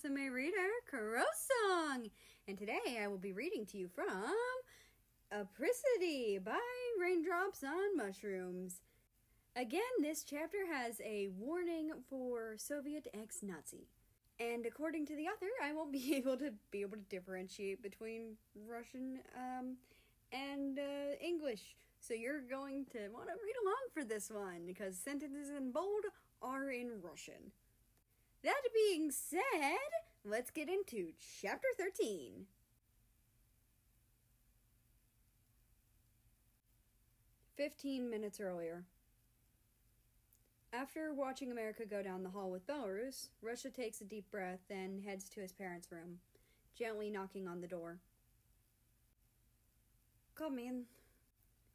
RusAme reader, Song, and today I will be reading to you from Apricity by Raindrops on Mushrooms. Again, this chapter has a warning for Soviet ex-Nazi. And according to the author, I won't be able to differentiate between Russian and English. So you're going to want to read along for this one, because sentences in bold are in Russian. That being said, let's get into Chapter 13. "15 minutes earlier. After watching America go down the hall with Belarus, Russia takes a deep breath and heads to his parents' room, gently knocking on the door. "Come in."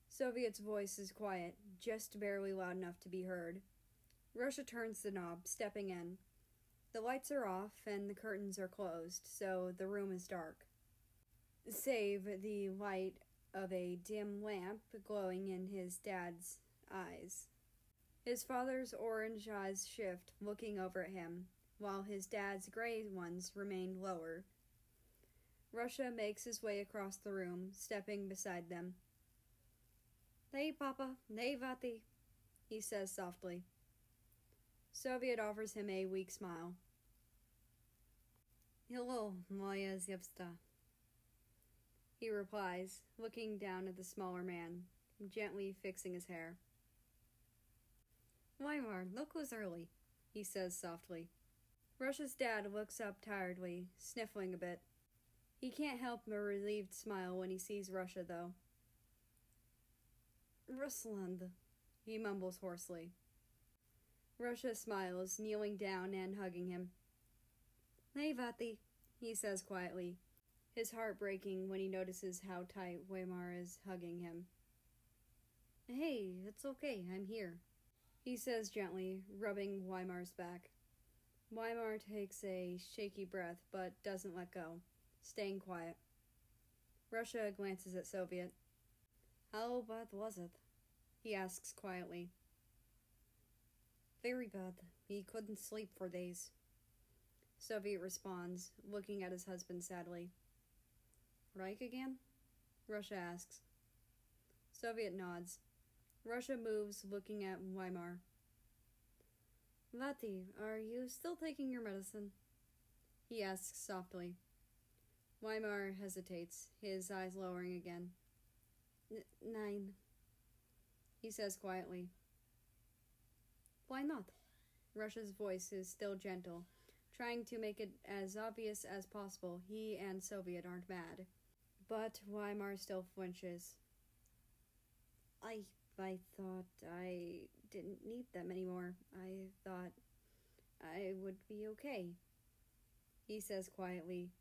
Soviet's voice is quiet, just barely loud enough to be heard. Russia turns the knob, stepping in. The lights are off and the curtains are closed, so the room is dark, save the light of a dim lamp glowing in his dad's eyes. His father's orange eyes shift, looking over at him, while his dad's gray ones remain lower. Russia makes his way across the room, stepping beside them. "Hey, Papa, hey, Vati," he says softly. Soviet offers him a weak smile. "Hello, moja zjevsta," he replies, looking down at the smaller man, gently fixing his hair. "Weimar, look who's early," he says softly. Russia's dad looks up tiredly, sniffling a bit. He can't help a relieved smile when he sees Russia, though. "Russland," he mumbles hoarsely. Russia smiles, kneeling down and hugging him. "Hey, Vati," he says quietly, his heart breaking when he notices how tight Weimar is hugging him. "Hey, it's okay, I'm here," he says gently, rubbing Weimar's back. Weimar takes a shaky breath, but doesn't let go, staying quiet. Russia glances at Soviet. "How bad was it?" he asks quietly. "Very bad. He couldn't sleep for days," Soviet responds, looking at his husband sadly. "Reich again?" Russia asks. Soviet nods. Russia moves, looking at Weimar. "Vati, are you still taking your medicine?" he asks softly. Weimar hesitates, his eyes lowering again. "Nine," he says quietly. "Why not?" Russia's voice is still gentle, trying to make it as obvious as possible he and Soviet aren't mad. But Weimar still flinches. I thought I didn't need them anymore. I thought I would be okay," he says quietly,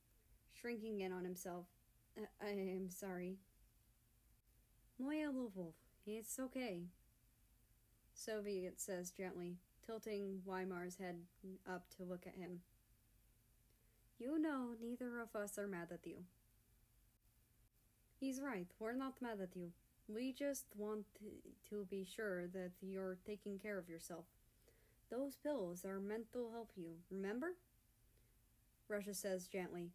shrinking in on himself. I am sorry." "Moja Lvov, it's okay," Soviet says gently, tilting Weimar's head up to look at him. "You know neither of us are mad at you." "He's right, we're not mad at you. We just want to be sure that you're taking care of yourself. Those pills are meant to help you, remember?" Russia says gently.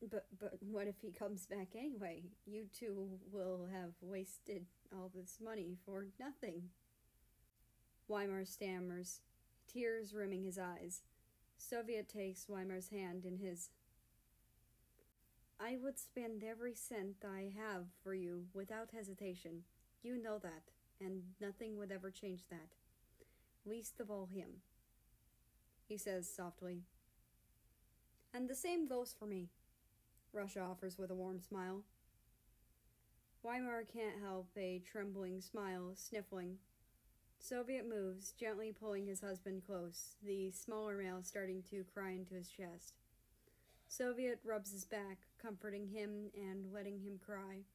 But what if he comes back anyway? You two will have wasted all this money for nothing." Weimar stammers, tears rimming his eyes. Soviet takes Weimar's hand in his. "I would spend every cent I have for you without hesitation. You know that, and nothing would ever change that. Least of all him," he says softly. "And the same goes for me," Russia offers with a warm smile. Weimar can't help a trembling smile, sniffling. Soviet moves, gently pulling his husband close, the smaller male starting to cry into his chest. Soviet rubs his back, comforting him and letting him cry,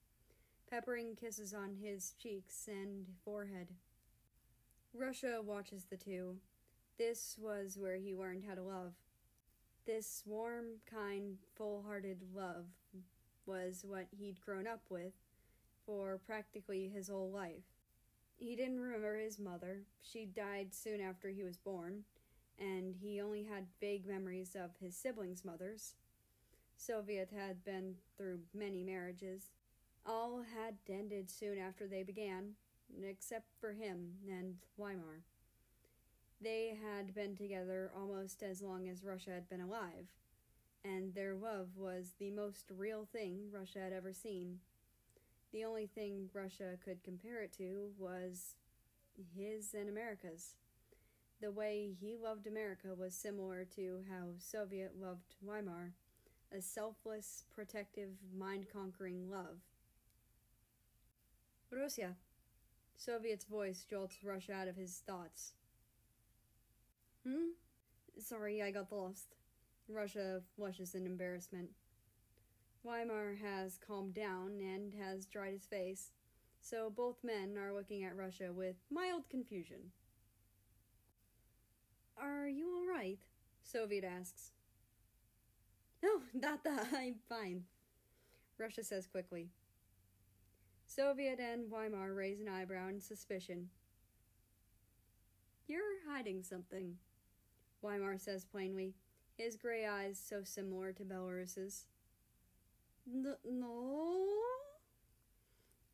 peppering kisses on his cheeks and forehead. Russia watches the two. This was where he learned how to love. This warm, kind, full-hearted love was what he'd grown up with for practically his whole life. He didn't remember his mother. She died soon after he was born, and he only had vague memories of his siblings' mothers. Soviet had been through many marriages. All had ended soon after they began, except for him and Weimar. They had been together almost as long as Russia had been alive, and their love was the most real thing Russia had ever seen. The only thing Russia could compare it to was his and America's. The way he loved America was similar to how Soviet loved Weimar, a selfless, protective, mind-conquering love. Russia. Soviet's voice jolts Russia out of his thoughts. Sorry, I got lost. Russia flushes in embarrassment. Weimar has calmed down and has dried his face, so both men are looking at Russia with mild confusion. Are you all right? Soviet asks. No, not that. I'm fine, Russia says quickly. Soviet and Weimar raise an eyebrow in suspicion. You're hiding something, Weimar says plainly, his gray eyes so similar to Belarus's. No?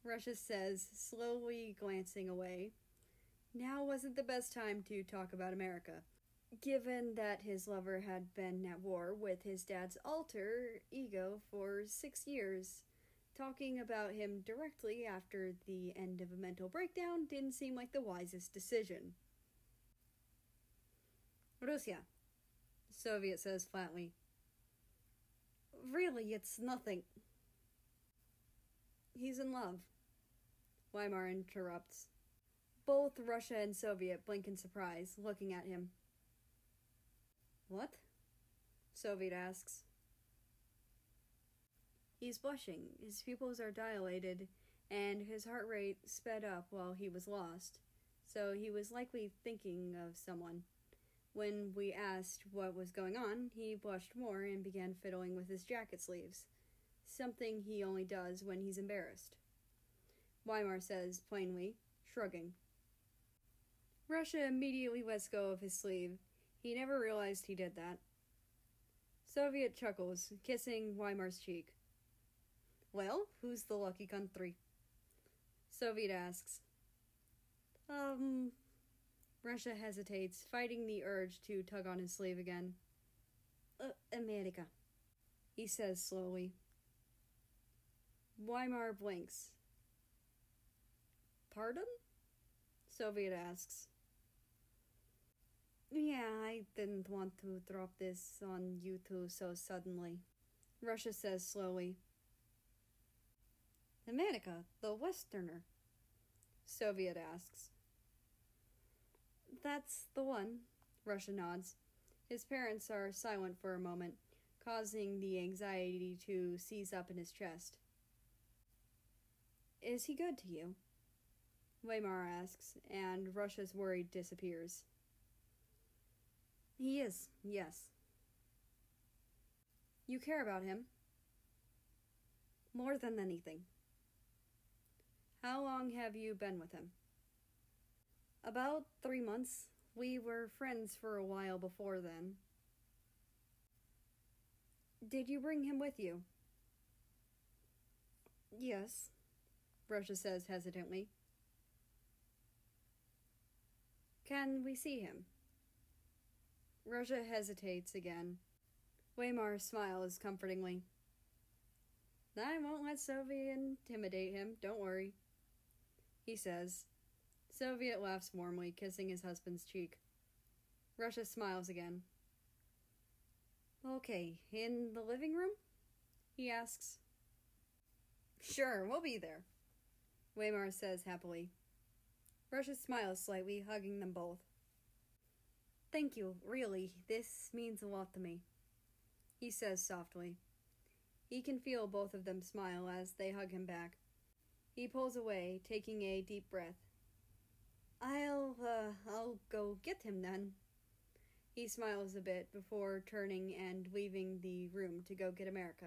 Russia says, slowly glancing away. Now wasn't the best time to talk about America, given that his lover had been at war with his dad's alter ego for 6 years. Talking about him directly after the end of a mental breakdown didn't seem like the wisest decision. Russia, Soviet says flatly. Really, it's nothing. He's in love, Weimar interrupts. Both Russia and Soviet blink in surprise, looking at him. What? Soviet asks. He's blushing, his pupils are dilated, and his heart rate sped up while he was lost, so he was likely thinking of someone. When we asked what was going on, he blushed more and began fiddling with his jacket sleeves, something he only does when he's embarrassed. Weimar says plainly, shrugging. Russia immediately lets go of his sleeve. He never realized he did that. Soviet chuckles, kissing Weimar's cheek. Well, who's the lucky country? Soviet asks. Russia hesitates, fighting the urge to tug on his sleeve again. America, he says slowly. Weimar blinks. Pardon? Soviet asks. Yeah, I didn't want to drop this on you two so suddenly, Russia says slowly. America, the Westerner, Soviet asks. That's the one, Russia nods. His parents are silent for a moment, causing the anxiety to seize up in his chest. Is he good to you? Weimar asks, and Russia's worry disappears. He is, yes. You care about him? More than anything. How long have you been with him? About 3 months. We were friends for a while before then. Did you bring him with you? Yes, Russia says hesitantly. Can we see him? Russia hesitates again. Weimar smiles comfortingly. I won't let Soviet intimidate him, don't worry, he says. Soviet laughs warmly, kissing his husband's cheek. Russia smiles again. Okay, in the living room? He asks. Sure, we'll be there, Weimar says happily. Russia smiles slightly, hugging them both. Thank you, really, this means a lot to me, he says softly. He can feel both of them smile as they hug him back. He pulls away, taking a deep breath. I'll go get him then. He smiles a bit before turning and leaving the room to go get America.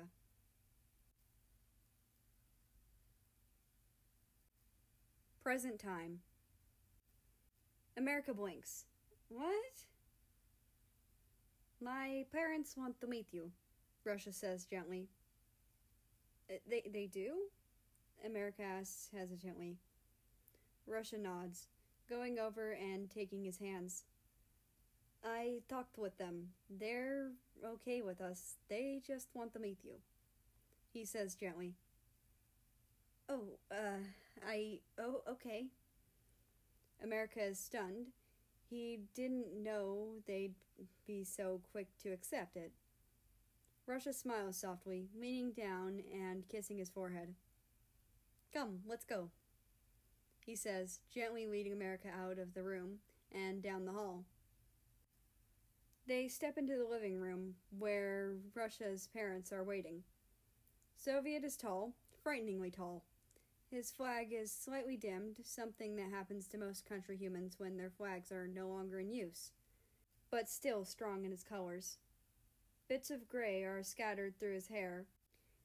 Present time. America blinks. What? My parents want to meet you, Russia says gently. They do? America asks hesitantly. Russia nods, going over and taking his hands. I talked with them. They're okay with us. They just want to meet you, he says gently. Oh, okay. America is stunned. He didn't know they'd be so quick to accept it. Russia smiles softly, leaning down and kissing his forehead. Come, let's go, he says, gently leading America out of the room and down the hall. They step into the living room, where Russia's parents are waiting. Soviet is tall, frighteningly tall. His flag is slightly dimmed, something that happens to most country humans when their flags are no longer in use, but still strong in his colors. Bits of gray are scattered through his hair,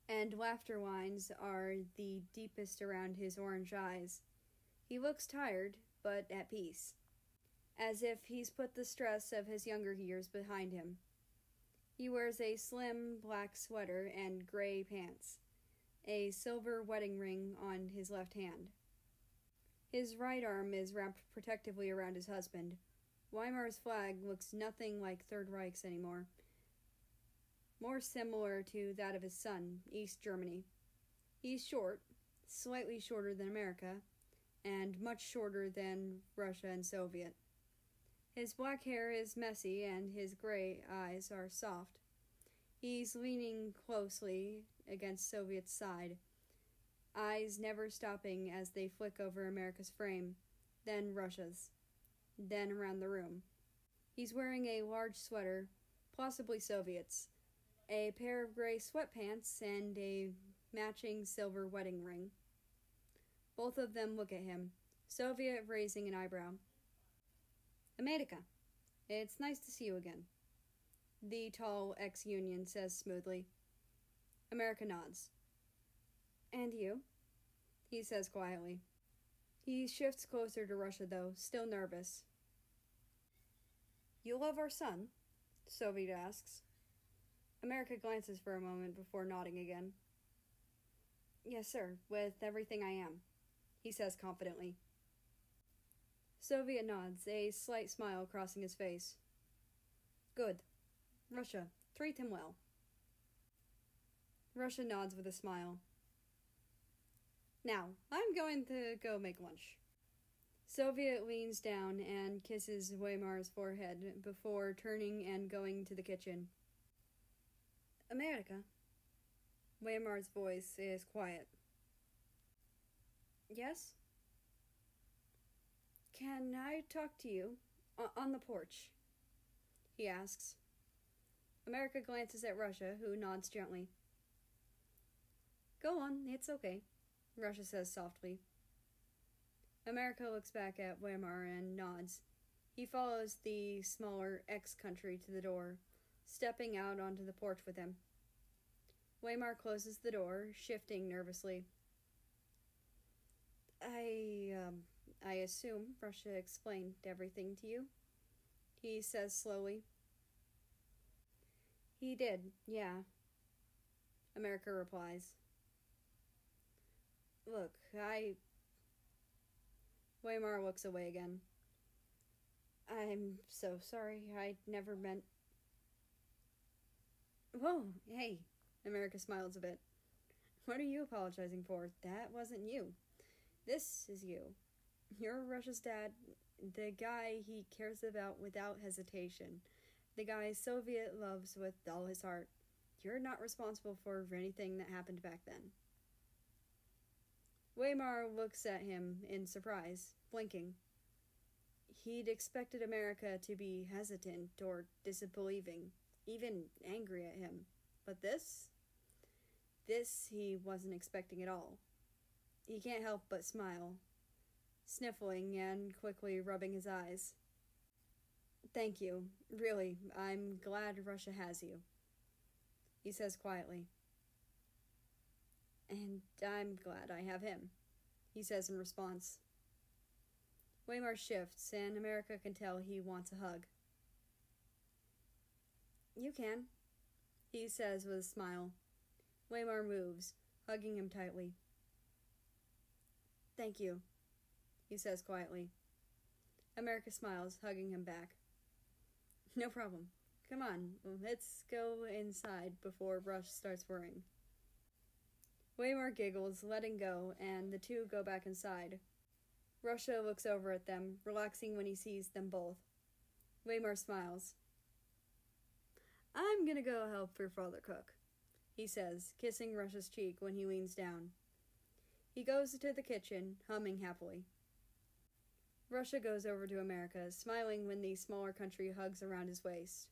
and laughter lines are the deepest around his orange eyes. He looks tired, but at peace, as if he's put the stress of his younger years behind him. He wears a slim black sweater and gray pants, a silver wedding ring on his left hand. His right arm is wrapped protectively around his husband. Weimar's flag looks nothing like Third Reich's anymore, more similar to that of his son, East Germany. He's short, slightly shorter than America, and much shorter than Russia and Soviet. His black hair is messy and his gray eyes are soft. He's leaning closely against Soviet's side, eyes never stopping as they flick over America's frame, then Russia's, then around the room. He's wearing a large sweater, possibly Soviet's, a pair of gray sweatpants, and a matching silver wedding ring. Both of them look at him, Soviet raising an eyebrow. America, it's nice to see you again, the tall ex-Union says smoothly. America nods. And you? He says quietly. He shifts closer to Russia, though, still nervous. You love our son? Soviet asks. America glances for a moment before nodding again. Yes, sir, with everything I am, he says confidently. Soviet nods, a slight smile crossing his face. Good. Russia, treat him well. Russia nods with a smile. Now, I'm going to go make lunch. Soviet leans down and kisses Weimar's forehead before turning and going to the kitchen. America. Weimar's voice is quiet. Yes? Can I talk to you? On the porch? He asks. America glances at Russia, who nods gently. Go on, it's okay, Russia says softly. America looks back at Weimar and nods. He follows the smaller ex-country to the door, stepping out onto the porch with him. Weimar closes the door, shifting nervously. I assume Russia explained everything to you, he says slowly. He did, yeah, America replies. Look, Weimar looks away again. I'm so sorry, I never meant... Whoa, hey, America smiles a bit. What are you apologizing for? That wasn't you. This is you. You're Russia's dad, the guy he cares about without hesitation, the guy Soviet loves with all his heart. You're not responsible for anything that happened back then. Weimar looks at him in surprise, blinking. He'd expected America to be hesitant or disbelieving, even angry at him. But this he wasn't expecting at all. He can't help but smile, sniffling and quickly rubbing his eyes. Thank you. Really, I'm glad Russia has you, he says quietly. And I'm glad I have him, he says in response. Weimar shifts, and America can tell he wants a hug. You can, he says with a smile. Waymar moves, hugging him tightly. Thank you, he says quietly. America smiles, hugging him back. No problem. Come on, let's go inside before Rush starts worrying. Waymar giggles, letting go, and the two go back inside. Russia looks over at them, relaxing when he sees them both. Waymar smiles. I'm gonna go help your father cook, he says, kissing Russia's cheek when he leans down. He goes to the kitchen, humming happily. Russia goes over to America, smiling when the smaller country hugs around his waist.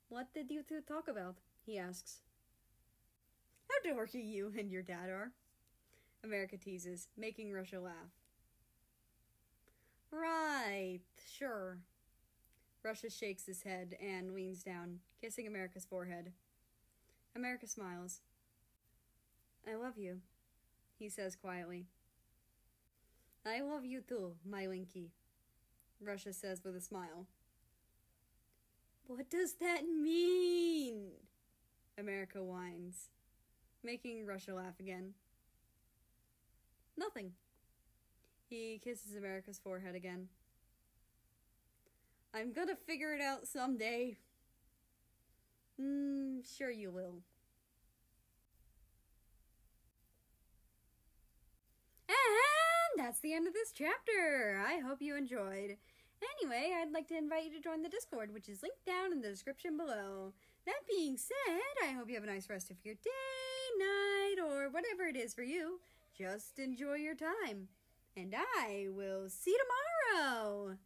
What did you two talk about? He asks. How dorky you and your dad are, America teases, making Russia laugh. Right, sure. Russia shakes his head and leans down, kissing America's forehead. America smiles. I love you, he says quietly. I love you too, my Winky, Russia says with a smile. What does that mean? America whines, making Russia laugh again. Nothing. He kisses America's forehead again. I'm gonna figure it out someday. Sure you will. And that's the end of this chapter. I hope you enjoyed. Anyway, I'd like to invite you to join the Discord, which is linked down in the description below. That being said, I hope you have a nice rest of your day, night, or whatever it is for you. Just enjoy your time. And I will see you tomorrow.